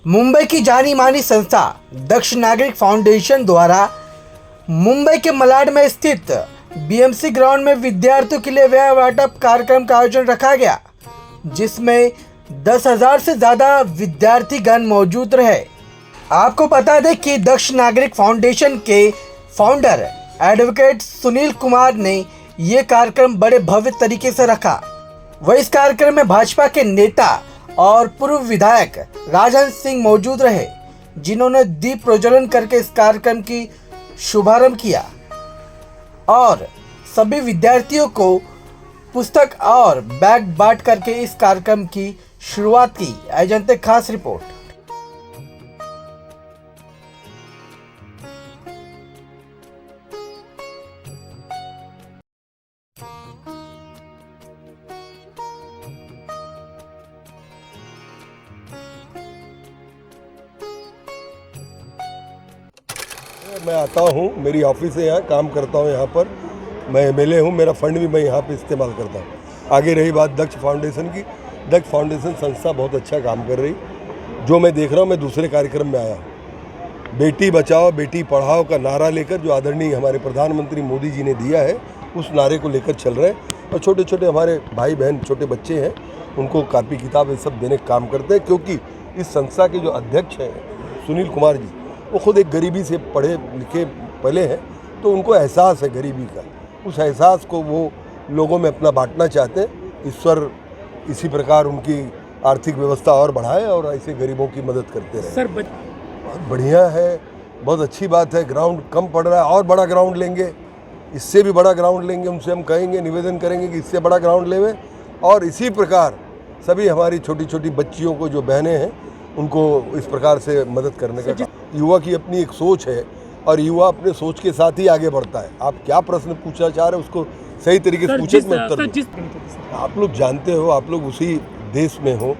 मुंबई की जानी मानी संस्था दक्ष नागरिक फाउंडेशन द्वारा मुंबई के मलाड में स्थित बीएमसी ग्राउंड में विद्यार्थियों के लिए व्यय वाटप कार्यक्रम का आयोजन रखा गया, जिसमें 10,000 से ज्यादा विद्यार्थीगण मौजूद रहे। आपको बता दें कि दक्ष नागरिक फाउंडेशन के फाउंडर एडवोकेट सुनील कुमार ने ये कार्यक्रम बड़े भव्य तरीके से रखा। वह इस कार्यक्रम में भाजपा के नेता और पूर्व विधायक राजहंस सिंह मौजूद रहे, जिन्होंने दीप प्रज्वलन करके इस कार्यक्रम की शुभारंभ किया और सभी विद्यार्थियों को पुस्तक और बैग बांट करके इस कार्यक्रम की शुरुआत की। एजेंट खास रिपोर्ट। मैं आता हूँ, मेरी ऑफिस है यहाँ, काम करता हूँ यहाँ पर। मैं एमएलए हूँ, मेरा फंड भी मैं यहाँ पे इस्तेमाल करता हूँ। आगे रही बात दक्ष फाउंडेशन की, दक्ष फाउंडेशन संस्था बहुत अच्छा काम कर रही। जो मैं देख रहा हूँ, मैं दूसरे कार्यक्रम में आया हूँ। बेटी बचाओ बेटी पढ़ाओ का नारा लेकर, जो आदरणीय हमारे प्रधानमंत्री मोदी जी ने दिया है, उस नारे को लेकर चल रहे हैं। और छोटे छोटे हमारे भाई बहन छोटे बच्चे हैं, उनको कापी किताब ये सब देने का काम करते हैं, क्योंकि इस संस्था के जो अध्यक्ष हैं सुनील कुमार जी, वो खुद एक गरीबी से पढ़े लिखे पले हैं, तो उनको एहसास है गरीबी का। उस एहसास को वो लोगों में अपना बांटना चाहते हैं। ईश्वर इसी प्रकार उनकी आर्थिक व्यवस्था और बढ़ाए और ऐसे गरीबों की मदद करते रहे। सर बहुत बढ़िया है, बहुत अच्छी बात है। ग्राउंड कम पड़ रहा है, और बड़ा ग्राउंड लेंगे, इससे भी बड़ा ग्राउंड लेंगे। उनसे हम कहेंगे, निवेदन करेंगे कि इससे बड़ा ग्राउंड लेवें। और इसी प्रकार सभी हमारी छोटी छोटी बच्चियों को, जो बहनें हैं, उनको इस प्रकार से मदद करने का। युवा की अपनी एक सोच है और युवा अपने सोच के साथ ही आगे बढ़ता है। आप क्या प्रश्न पूछना चाह रहे हैं, उसको सही तरीके से पूछे, मैं उत्तर दूं। आप लोग जानते हो, आप लोग उसी देश में हो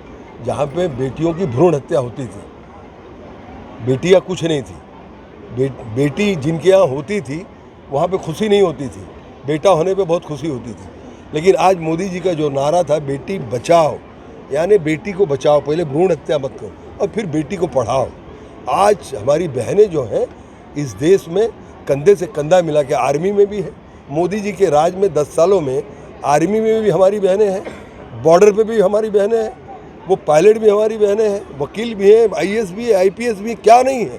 जहाँ पे बेटियों की भ्रूण हत्या होती थी। बेटियाँ कुछ नहीं थी। बेटी जिनके यहाँ होती थी वहाँ पे खुशी नहीं होती थी, बेटा होने पे बहुत खुशी होती थी। लेकिन आज मोदी जी का जो नारा था, बेटी बचाओ, यानी बेटी को बचाओ, पहले भ्रूण हत्या मत करो और फिर बेटी को पढ़ाओ। आज हमारी बहनें जो हैं इस देश में कंधे से कंधा मिला के, आर्मी में भी है। मोदी जी के राज में 10 सालों में आर्मी में भी हमारी बहनें हैं, बॉर्डर पे भी हमारी बहनें हैं, वो पायलट भी हमारी बहनें हैं, वकील भी हैं, आईएएस भी है, आईपीएस भी है, क्या नहीं है।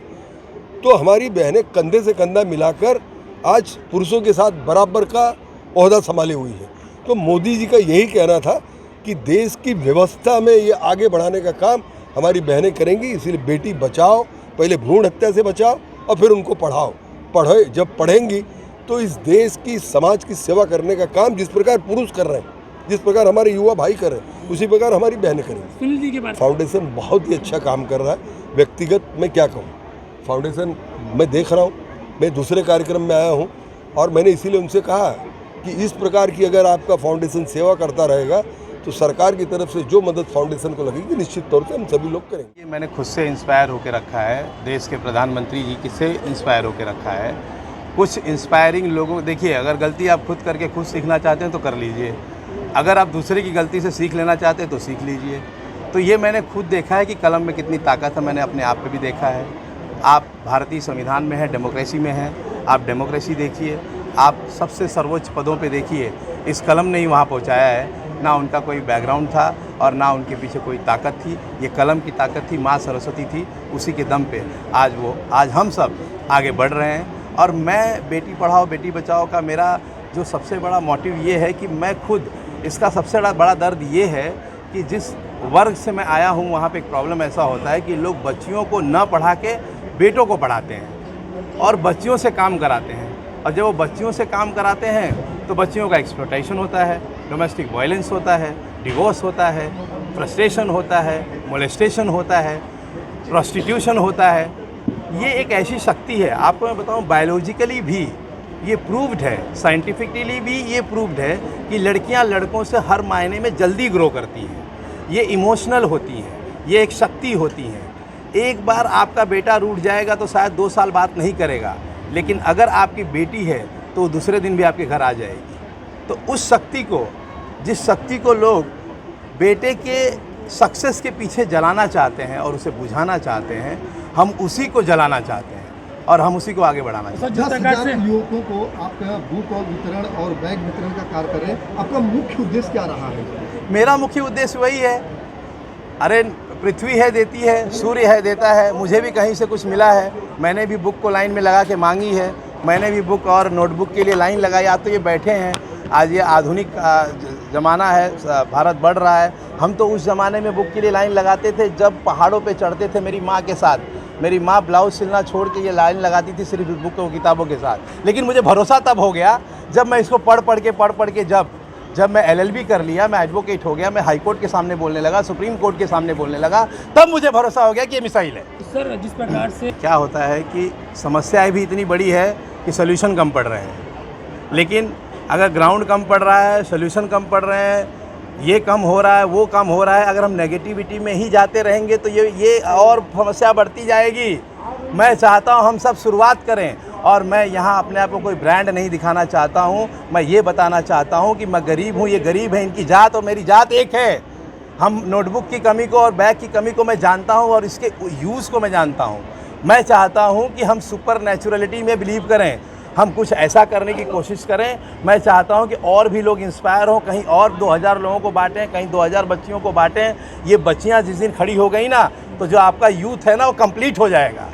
तो हमारी बहनें कंधे से कंधा मिलाकर आज पुरुषों के साथ बराबर का ओहदा संभाले हुई है। तो मोदी जी का यही कहना था कि देश की व्यवस्था में ये आगे बढ़ाने का काम हमारी बहनें करेंगी। इसीलिए बेटी बचाओ, पहले भ्रूण हत्या से बचाओ और फिर उनको पढ़ाओ। पढ़े जब पढ़ेंगी तो इस देश की, समाज की सेवा करने का काम जिस प्रकार पुरुष कर रहे हैं, जिस प्रकार हमारे युवा भाई कर रहे हैं, उसी प्रकार हमारी बहनें करेंगी। फाउंडेशन बहुत ही अच्छा काम कर रहा है। व्यक्तिगत मैं क्या कहूँ, फाउंडेशन मैं देख रहा हूँ, मैं दूसरे कार्यक्रम में आया हूँ और मैंने इसीलिए उनसे कहा कि इस प्रकार की अगर आपका फाउंडेशन सेवा करता रहेगा तो सरकार की तरफ से जो मदद फाउंडेशन को लगेगी, निश्चित तौर से हम सभी लोग करेंगे। मैंने खुद से इंस्पायर होकर रखा है, देश के प्रधानमंत्री जी से इंस्पायर होकर रखा है। कुछ इंस्पायरिंग लोगों, देखिए, अगर गलती आप खुद करके खुद सीखना चाहते हैं तो कर लीजिए, अगर आप दूसरे की गलती से सीख लेना चाहते हैं तो सीख लीजिए। तो ये मैंने खुद देखा है कि कलम में कितनी ताकत है, मैंने अपने आप पे भी देखा है। आप भारतीय संविधान में हैं, डेमोक्रेसी में हैं, आप डेमोक्रेसी देखिए, आप सबसे सर्वोच्च पदों पे देखिए, इस कलम ने ही वहाँ पहुँचाया है। ना उनका कोई बैकग्राउंड था और ना उनके पीछे कोई ताकत थी, ये कलम की ताकत थी, माँ सरस्वती थी, उसी के दम पे आज हम सब आगे बढ़ रहे हैं। और मैं बेटी पढ़ाओ बेटी बचाओ का मेरा जो सबसे बड़ा मोटिव ये है कि मैं खुद, इसका सबसे बड़ा दर्द ये है कि जिस वर्ग से मैं आया हूँ वहाँ पे एक प्रॉब्लम ऐसा होता है कि लोग बच्चियों को न पढ़ा के बेटों को पढ़ाते हैं और बच्चियों से काम कराते हैं। और जब वो बच्चियों से काम कराते हैं तो बच्चियों का एक्सप्लॉयटेशन होता है, डोमेस्टिक वायलेंस होता है, डिवोर्स होता है, फ्रस्ट्रेशन होता है, मोलेस्टेशन होता है, प्रोस्टिट्यूशन होता है। ये एक ऐसी शक्ति है, आपको मैं बताऊं, बायोलॉजिकली भी ये प्रूव्ड है, साइंटिफिकली भी ये प्रूव्ड है कि लड़कियां लड़कों से हर मायने में जल्दी ग्रो करती हैं। ये इमोशनल होती हैं, ये एक शक्ति होती हैं। एक बार आपका बेटा रूठ जाएगा तो शायद 2 साल बात नहीं करेगा, लेकिन अगर आपकी बेटी है तो दूसरे दिन भी आपके घर आ जाएगी। तो उस शक्ति को, जिस शक्ति को लोग बेटे के सक्सेस के पीछे जलाना चाहते हैं और उसे बुझाना चाहते हैं, हम उसी को जलाना चाहते हैं और हम उसी को आगे बढ़ाना चाहते हैं। 10,000 युवकों को आपके यहाँ बुक और वितरण और बैग वितरण का कार्य कर रहे हैं, आपका मुख्य उद्देश्य क्या रहा है? मेरा मुख्य उद्देश्य वही है, अरे पृथ्वी है देती है, सूर्य है देता है, मुझे भी कहीं से कुछ मिला है, मैंने भी बुक को लाइन में लगा के मांगी है, मैंने भी बुक और नोटबुक के लिए लाइन लगाई। आज तो ये बैठे हैं, आज ये आधुनिक ज़माना है, भारत बढ़ रहा है। हम तो उस ज़माने में बुक के लिए लाइन लगाते थे जब पहाड़ों पे चढ़ते थे मेरी माँ के साथ। मेरी माँ ब्लाउज सिलना छोड़ के ये लाइन लगाती थी सिर्फ बुक और किताबों के साथ। लेकिन मुझे भरोसा तब हो गया जब मैं इसको पढ़ के जब मैं LLB कर लिया, मैं एडवोकेट हो गया, मैं हाई कोर्ट के सामने बोलने लगा, सुप्रीम कोर्ट के सामने बोलने लगा, तब मुझे भरोसा हो गया कि ये मिसाइल है। सर जिस प्रकार से क्या होता है कि समस्याएं भी इतनी बड़ी है कि सोल्यूशन कम पड़ रहे हैं, लेकिन अगर ग्राउंड कम पड़ रहा है, सोल्यूशन कम पड़ रहे हैं, ये कम हो रहा है, वो कम हो रहा है, अगर हम नेगेटिविटी में ही जाते रहेंगे तो ये और समस्या बढ़ती जाएगी। मैं चाहता हूँ हम सब शुरुआत करें, और मैं यहाँ अपने आप को कोई ब्रांड नहीं दिखाना चाहता हूँ। मैं ये बताना चाहता हूँ कि मैं गरीब हूँ, ये गरीब है, इनकी जात और मेरी जात एक है। हम नोटबुक की कमी को और बैग की कमी को मैं जानता हूँ और इसके यूज़ को मैं जानता हूँ। मैं चाहता हूँ कि हम सुपर नेचुरलिटी में बिलीव करें, हम कुछ ऐसा करने की कोशिश करें। मैं चाहता हूं कि और भी लोग इंस्पायर हों, कहीं और 2000 लोगों को बांटें, कहीं 2000 बच्चियों को बांटें। ये बच्चियां जिस दिन खड़ी हो गई ना, तो जो आपका यूथ है ना वो कंप्लीट हो जाएगा।